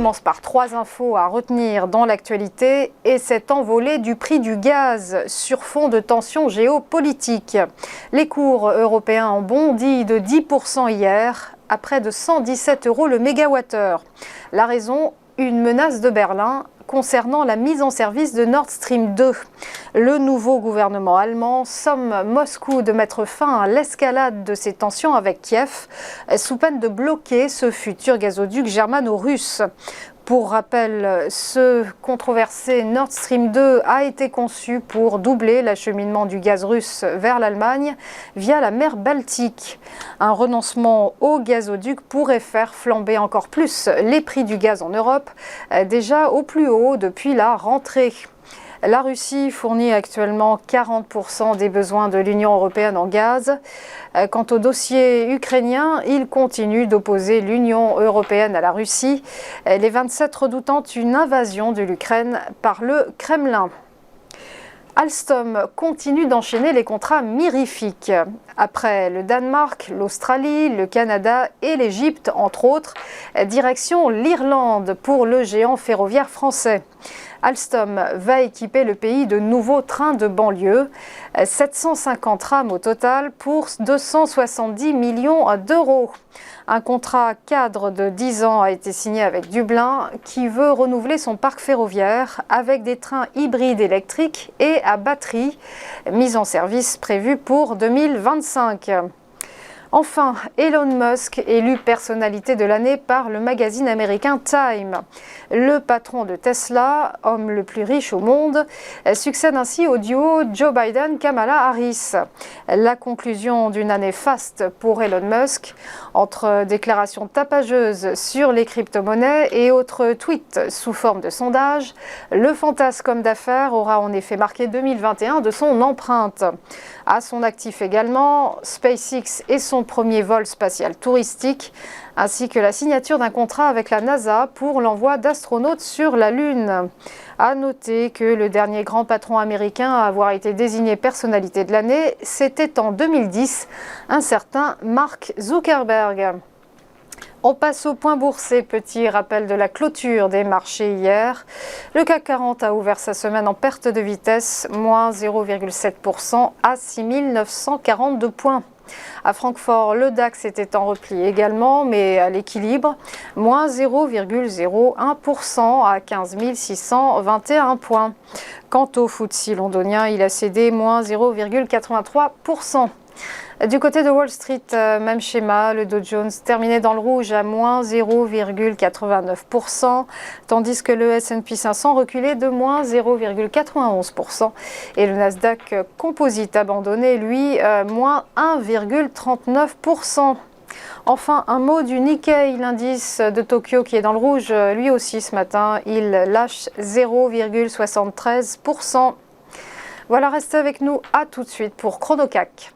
commence par 3 infos à retenir dans l'actualité et cette envolée du prix du gaz sur fond de tensions géopolitiques. Les cours européens ont bondi de 10% hier, à près de 117 € le mégawattheure. La raison, une menace de Berlin concernant la mise en service de Nord Stream 2. Le nouveau gouvernement allemand somme Moscou de mettre fin à l'escalade de ces tensions avec Kiev, sous peine de bloquer ce futur gazoduc germano-russe. Pour rappel, ce controversé Nord Stream 2 a été conçu pour doubler l'acheminement du gaz russe vers l'Allemagne via la mer Baltique. Un renoncement au gazoduc pourrait faire flamber encore plus les prix du gaz en Europe, déjà au plus haut depuis la rentrée. La Russie fournit actuellement 40% des besoins de l'Union européenne en gaz. Quant au dossier ukrainien, il continue d'opposer l'Union européenne à la Russie, les 27 redoutant une invasion de l'Ukraine par le Kremlin. Alstom continue d'enchaîner les contrats mirifiques. Après le Danemark, l'Australie, le Canada et l'Égypte, entre autres, direction l'Irlande pour le géant ferroviaire français. Alstom va équiper le pays de nouveaux trains de banlieue, 750 rames au total pour 270 millions d'euros. Un contrat cadre de 10 ans a été signé avec Dublin qui veut renouveler son parc ferroviaire avec des trains hybrides électriques et à batterie, mise en service prévue pour 2025. Enfin, Elon Musk, élu personnalité de l'année par le magazine américain Time. Le patron de Tesla, homme le plus riche au monde, succède ainsi au duo Joe Biden-Kamala Harris. La conclusion d'une année faste pour Elon Musk, entre déclarations tapageuses sur les crypto-monnaies et autres tweets sous forme de sondage, le fantasque homme d'affaires aura en effet marqué 2021 de son empreinte. À son actif également, SpaceX et son premier vol spatial touristique, ainsi que la signature d'un contrat avec la NASA pour l'envoi d'astronautes sur la Lune. À noter que le dernier grand patron américain à avoir été désigné personnalité de l'année, c'était en 2010, un certain Mark Zuckerberg. On passe au point boursier, petit rappel de la clôture des marchés hier. Le CAC 40 a ouvert sa semaine en perte de vitesse, moins 0,7% à 6 942 points. À Francfort, le DAX était en repli également, mais à l'équilibre, moins 0,01% à 15 621 points. Quant au FTSE londonien, il a cédé moins 0,83%. Du côté de Wall Street, même schéma, le Dow Jones terminait dans le rouge à moins 0,89%, tandis que le S&P 500 reculait de moins 0,91%. Et le Nasdaq Composite abandonné, lui, moins 1,39%. Enfin, un mot du Nikkei, l'indice de Tokyo qui est dans le rouge, lui aussi ce matin, il lâche 0,73%. Voilà, restez avec nous, à tout de suite pour ChronoCAC.